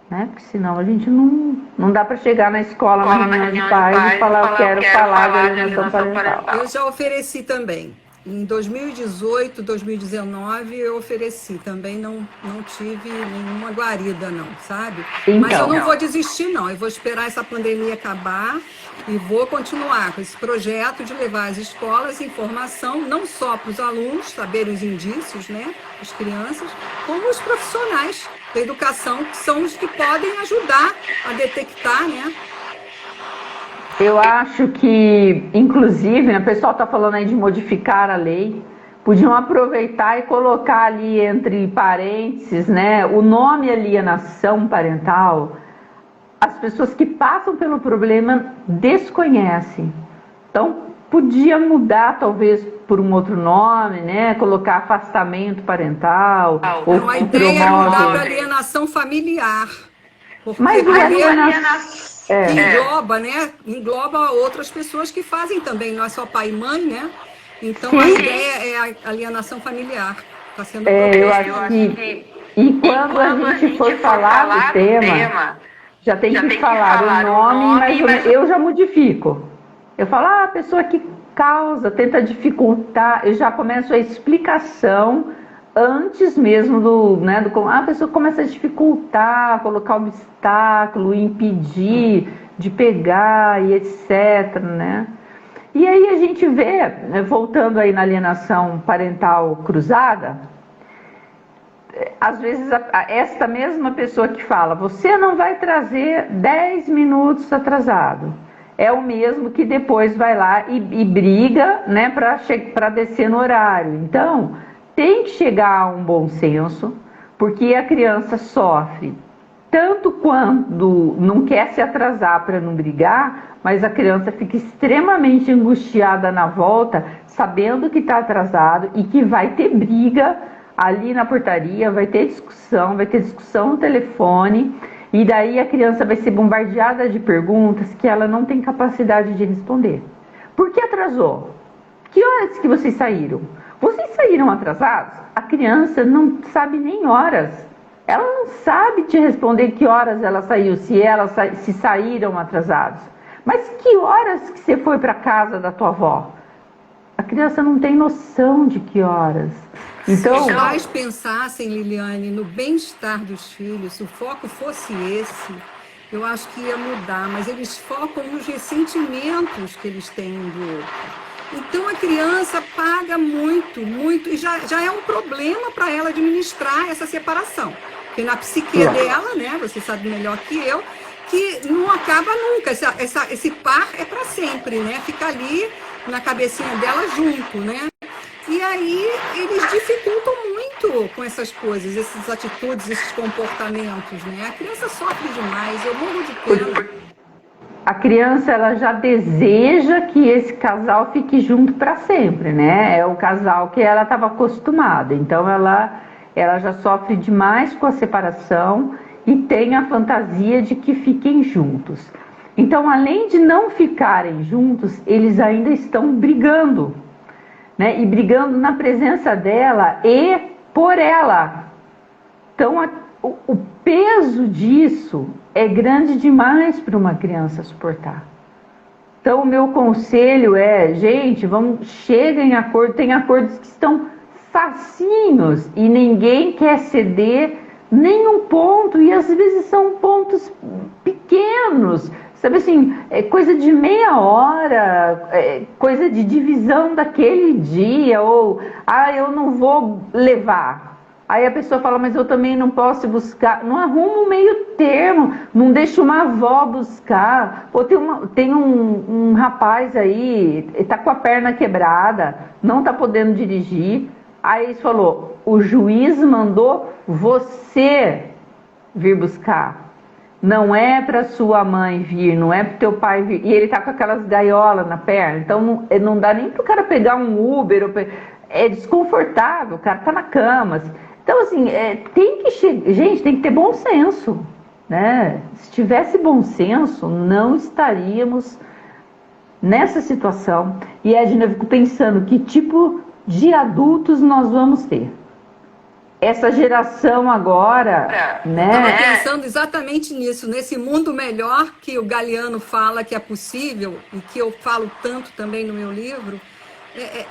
A: né? Porque senão a gente não dá para chegar na escola, na reunião de pais e falar, eu quero falar de alienação parental.
B: Eu já ofereci também. Em 2018, 2019, eu ofereci. Também não tive nenhuma guarida, não, sabe?
A: Então,
B: mas eu não vou desistir, não. Eu vou esperar essa pandemia acabar e vou continuar com esse projeto de levar às escolas informação, não só para os alunos saberem os indícios, né, as crianças, como os profissionais da educação, que são os que podem ajudar a detectar, né?
A: Eu acho que, inclusive, né, o pessoal está falando aí de modificar a lei, podiam aproveitar e colocar ali entre parênteses, né, o nome alienação parental. As pessoas que passam pelo problema desconhecem. Então, podia mudar talvez por um outro nome, né, colocar afastamento parental.
B: Ou a ideia é mudar para alienação familiar.
A: Mas alienação
B: engloba, né? Engloba outras pessoas que fazem também, não é só pai e mãe, né? Então a ideia é a alienação familiar. Está sendo
A: eu acho que e quando a gente for falar do tema, já tem que falar o nome, mas eu já modifico. Eu falo, a pessoa que causa, tenta dificultar, eu já começo a explicação antes mesmo a pessoa começa a dificultar, colocar obstáculo, impedir de pegar e etc, né? E aí a gente vê, voltando aí na alienação parental cruzada, às vezes esta mesma pessoa que fala, você não vai trazer 10 minutos atrasado, é o mesmo que depois vai lá e briga, né, para descer no horário. Então, tem que chegar a um bom senso, porque a criança sofre tanto quando não quer se atrasar para não brigar, mas a criança fica extremamente angustiada na volta, sabendo que está atrasado e que vai ter briga ali na portaria, vai ter discussão no telefone, e daí a criança vai ser bombardeada de perguntas que ela não tem capacidade de responder. Por que atrasou? Que horas que vocês saíram? Vocês saíram atrasados? A criança não sabe nem horas. Ela não sabe te responder que horas ela saiu, se saíram atrasados. Mas que horas que você foi para casa da tua avó? A criança não tem noção de que horas. Então,
B: se os pais pensassem, Liliane, no bem-estar dos filhos, se o foco fosse esse, eu acho que ia mudar. Mas eles focam nos ressentimentos que eles têm do outro. Então a criança paga muito, e já é um problema para ela administrar essa separação. Porque na psique dela, né, você sabe melhor que eu, que não acaba nunca. Esse par é para sempre, né? Fica ali na cabecinha dela junto, né? E aí eles dificultam muito com essas coisas, essas atitudes, esses comportamentos, né? A criança sofre demais, eu morro de pena.
A: A criança, ela já deseja que esse casal fique junto para sempre, né? É o casal que ela estava acostumada. Então, ela já sofre demais com a separação e tem a fantasia de que fiquem juntos. Então, além de não ficarem juntos, eles ainda estão brigando, né? E brigando na presença dela e por ela. Então, o peso disso é grande demais para uma criança suportar. Então, o meu conselho é, gente, chega em acordo, tem acordos que estão facinhos e ninguém quer ceder nenhum ponto, e às vezes são pontos pequenos, sabe assim, é coisa de meia hora, coisa de divisão daquele dia, ou, eu não vou levar. Aí a pessoa fala, mas eu também não posso buscar. Não arruma um meio termo, não deixa uma avó buscar. Pô, tem um rapaz aí, tá com a perna quebrada, não tá podendo dirigir. Aí ele falou, o juiz mandou você vir buscar. Não é para sua mãe vir, não é para teu pai vir. E ele tá com aquelas gaiolas na perna, então não dá nem pro cara pegar um Uber. É desconfortável, o cara tá na cama. Assim. Então, assim, gente, tem que ter bom senso, né? Se tivesse bom senso, não estaríamos nessa situação. E, Edna, eu fico pensando que tipo de adultos nós vamos ter. Essa geração agora, né?
B: Estava pensando exatamente nisso, nesse mundo melhor que o Galeano fala que é possível, e que eu falo tanto também no meu livro. É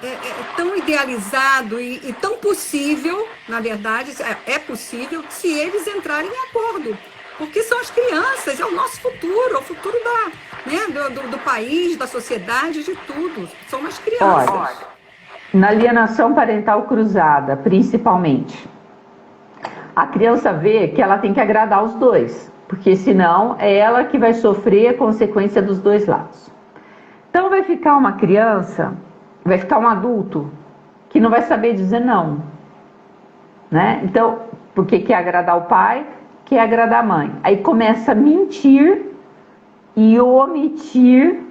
B: tão idealizado e tão possível, na verdade, é possível se eles entrarem em acordo. Porque são as crianças, é o nosso futuro, é o futuro do país, da sociedade, de tudo. São as crianças.
A: Olha, na alienação parental cruzada, principalmente, a criança vê que ela tem que agradar os dois, porque senão é ela que vai sofrer a consequência dos dois lados. Então vai ficar uma criança... Vai ficar um adulto que não vai saber dizer não, né? Então, porque quer agradar o pai, quer agradar a mãe. Aí começa a mentir e omitir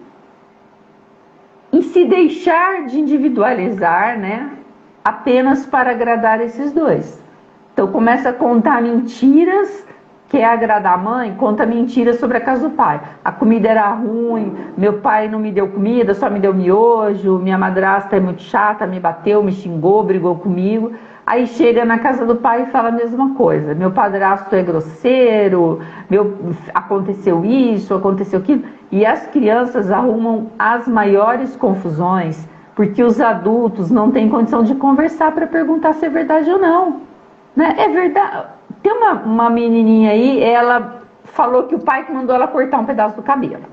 A: e se deixar de individualizar, né? Apenas para agradar esses dois. Então começa a contar mentiras, quer agradar a mãe, conta mentiras sobre a casa do pai. A comida era ruim, meu pai não me deu comida, só me deu miojo, minha madrasta é muito chata, me bateu, me xingou, brigou comigo. Aí chega na casa do pai e fala a mesma coisa. Meu padrasto é grosseiro, aconteceu isso, aconteceu aquilo. E as crianças arrumam as maiores confusões, porque os adultos não têm condição de conversar para perguntar se é verdade ou não. Né? É verdade... Tem uma menininha aí, ela falou que o pai que mandou ela cortar um pedaço do cabelo.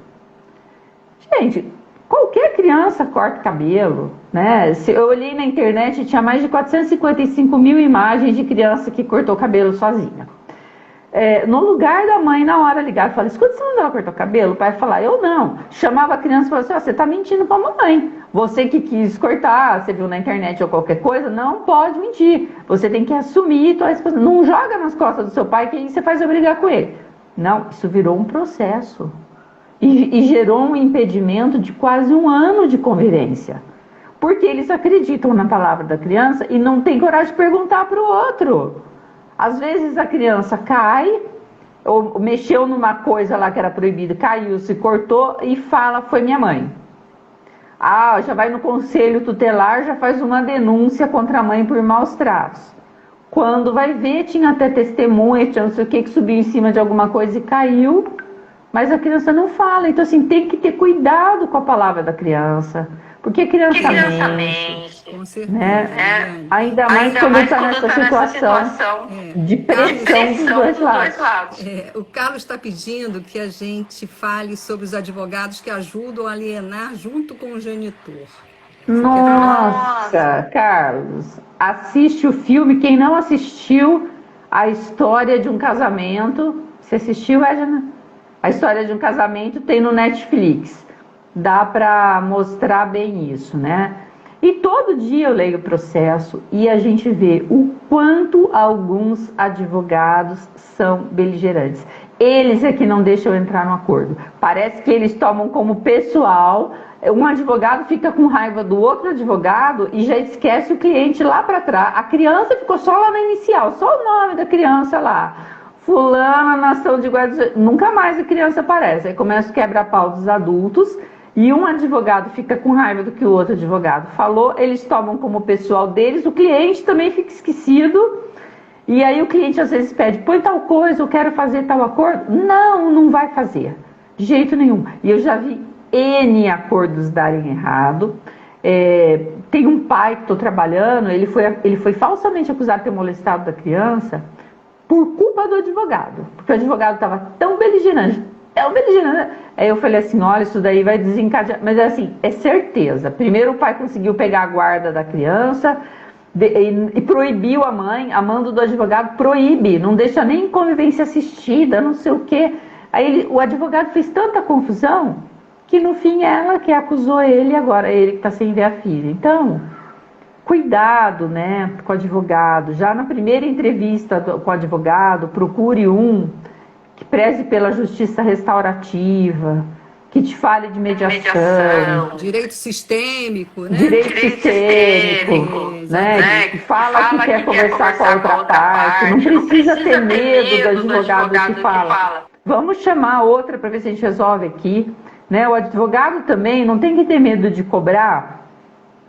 A: Gente, qualquer criança corta cabelo, né? Eu olhei na internet e tinha mais de 455 mil imagens de criança que cortou cabelo sozinha. No lugar da mãe, na hora ligava, eu falei, escuta, você mandou ela cortar o cabelo? O pai falava, eu não. Chamava a criança e falava assim, você tá mentindo pra mamãe. Você que quis cortar, você viu na internet ou qualquer coisa, não pode mentir. Você tem que assumir, não joga nas costas do seu pai que aí você faz eu brigar com ele. Não, isso virou um processo. E gerou um impedimento de quase 1 ano de convivência. Porque eles acreditam na palavra da criança e não tem coragem de perguntar para o outro. Às vezes a criança cai, ou mexeu numa coisa lá que era proibida, caiu, se cortou e fala, foi minha mãe. Já vai no conselho tutelar, já faz uma denúncia contra a mãe por maus tratos. Quando vai ver, tinha até testemunha, tinha não sei o que subiu em cima de alguma coisa e caiu, mas a criança não fala. Então, assim, tem que ter cuidado com a palavra da criança. Porque a criança mente,
B: com certeza,
A: né? Ainda mais quando está nessa situação de pressão dos dois lados.
B: O Carlos está pedindo que a gente fale sobre os advogados que ajudam a alienar junto com o genitor.
A: Nossa, Carlos, assiste o filme. Quem não assistiu A História de um Casamento, você assistiu, Edna? A História de um Casamento tem no Netflix. Dá para mostrar bem isso, né? E todo dia eu leio o processo e a gente vê o quanto alguns advogados são beligerantes. Eles é que não deixam entrar no acordo. Parece que eles tomam como pessoal. Um advogado fica com raiva do outro advogado e já esquece o cliente lá para trás. A criança ficou só lá na inicial, só o nome da criança lá. Fulana, nação de guarda. Nunca mais a criança aparece. Aí começa o quebra-pau dos adultos. E um advogado fica com raiva do que o outro advogado falou, eles tomam como pessoal deles, o cliente também fica esquecido, e aí o cliente às vezes pede, põe tal coisa, eu quero fazer tal acordo. Não vai fazer, de jeito nenhum. E eu já vi N acordos darem errado. Tem um pai que estou trabalhando, ele foi falsamente acusado de ter molestado da criança por culpa do advogado, porque o advogado estava tão beligerante. Aí eu falei assim, olha, isso daí vai desencadear, mas assim, é certeza. Primeiro o pai conseguiu pegar a guarda da criança e proibiu a mãe, a mando do advogado proíbe, não deixa nem convivência assistida, não sei o quê. Aí o advogado fez tanta confusão que no fim ela que acusou ele, agora ele que está sem ver a filha. Então, cuidado, né, com o advogado. Já na primeira entrevista com o advogado, procure um que preze pela justiça restaurativa, que te fale de mediação.
B: Direito sistêmico, né?
A: Direito sistêmico, né? Que fala que quer conversar com a outra parte. Não precisa ter medo do advogado que fala. Vamos chamar outra para ver se a gente resolve aqui. Né? O advogado também não tem que ter medo de cobrar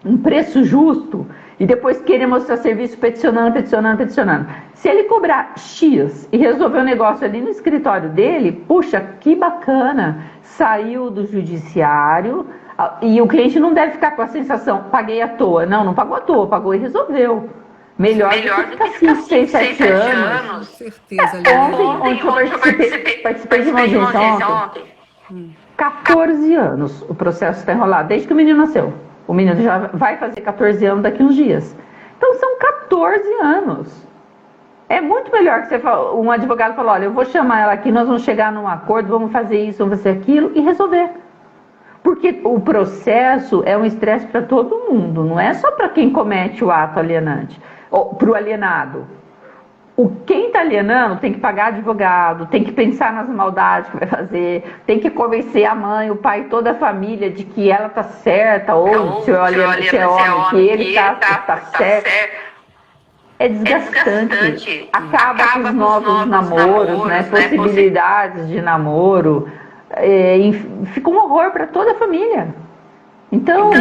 A: um preço justo e depois querer mostrar serviço peticionando. Se ele cobrar X e resolver o negócio ali no escritório dele, puxa, que bacana, saiu do judiciário e o cliente não deve ficar com a sensação, paguei à toa. Não pagou à toa, pagou e resolveu. Melhor do que ficar 5, 6, 7 anos.
B: Com certeza,
A: Ontem eu participei de uma audiência ontem. 14 anos o processo está enrolado, desde que o menino nasceu. O menino já vai fazer 14 anos daqui uns dias. Então são 14 anos. É muito melhor que um advogado falar, olha, eu vou chamar ela aqui, nós vamos chegar num acordo, vamos fazer isso, vamos fazer aquilo e resolver. Porque o processo é um estresse para todo mundo, não é só para quem comete o ato alienante, ou para o alienado. Quem está alienando tem que pagar advogado, tem que pensar nas maldades que vai fazer, tem que convencer a mãe, o pai, toda a família de que ela está certa, ou se é homem, que ele está certo. É desgastante. Acaba com os novos namoros, né? Possibilidades de namoro. Fica um horror para toda a família. Então,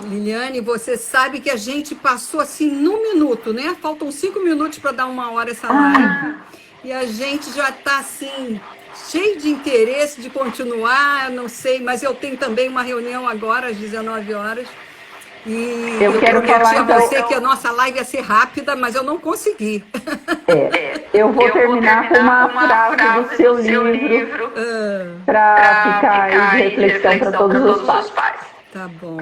B: Liliane, você sabe que a gente passou assim num minuto, né? Faltam 5 minutos para dar 1 hora essa live. E a gente já está assim, cheio de interesse de continuar, não sei, mas eu tenho também uma reunião agora às 19 horas. E eu
A: quero falar
B: a você que a nossa live ia ser rápida, mas eu não consegui.
A: Eu vou terminar com uma frase do seu livro para ficar de reflexão para todos os pais.
B: Tá bom.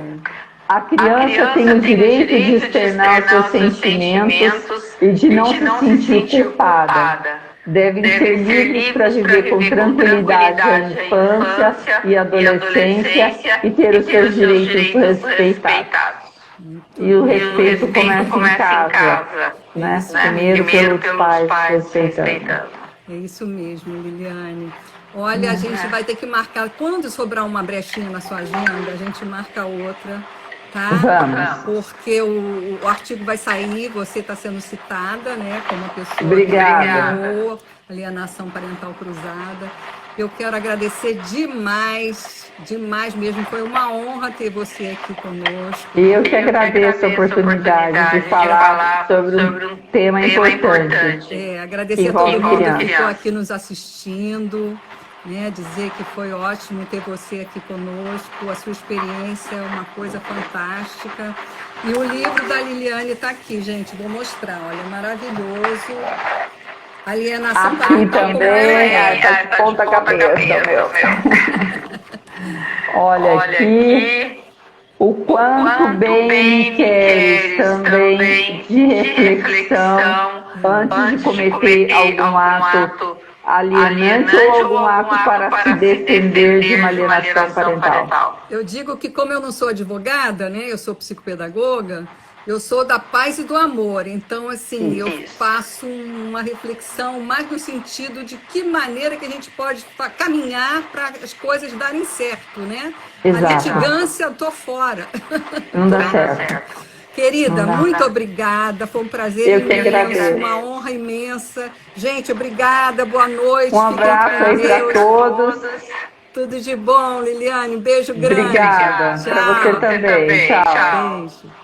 A: A criança tem o direito de externar os seus sentimentos e de não se sentir culpada. Devem ser livres para viver com tranquilidade a infância e adolescência e ter os seus direitos respeitados. E o respeito começa em casa, né? Primeiro pelos pais respeitando.
B: É isso mesmo, Liliane. Olha, a gente vai ter que marcar, quando sobrar uma brechinha na sua agenda, a gente marca outra, tá?
A: Vamos.
B: Porque o artigo vai sair, você está sendo citada, né, como uma pessoa
A: Obrigada.
B: que ganhou alienação parental cruzada. Eu quero agradecer demais mesmo, foi uma honra ter você aqui conosco.
A: E eu que agradeço a oportunidade de falar sobre um tema importante.
B: Agradecer a todo mundo que ficou aqui nos assistindo. Né, dizer que foi ótimo ter você aqui conosco, a sua experiência é uma coisa fantástica. E o livro da Liliane está aqui, gente, vou mostrar, olha, maravilhoso. Alienação parental
A: também, tá de ponta cabeça, meu. Olha aqui, o quanto bem me queres também de reflexão antes de cometer algum ato alienante ou algum ato para se defender de uma alienação parental.
B: Eu digo que como eu não sou advogada, né, eu sou psicopedagoga, eu sou da paz e do amor. Então, assim, eu faço uma reflexão mais no sentido de que maneira que a gente pode caminhar para as coisas darem certo, né?
A: Exato.
B: A litigância, eu tô fora.
A: Não dá certo.
B: Querida, muito obrigada, foi um prazer imenso, uma honra imensa. Gente, obrigada, boa noite.
A: Um abraço aí para todos.
B: Tudo de bom, Liliane, beijo grande.
A: Obrigada, para você também. Tchau.
B: Beijo.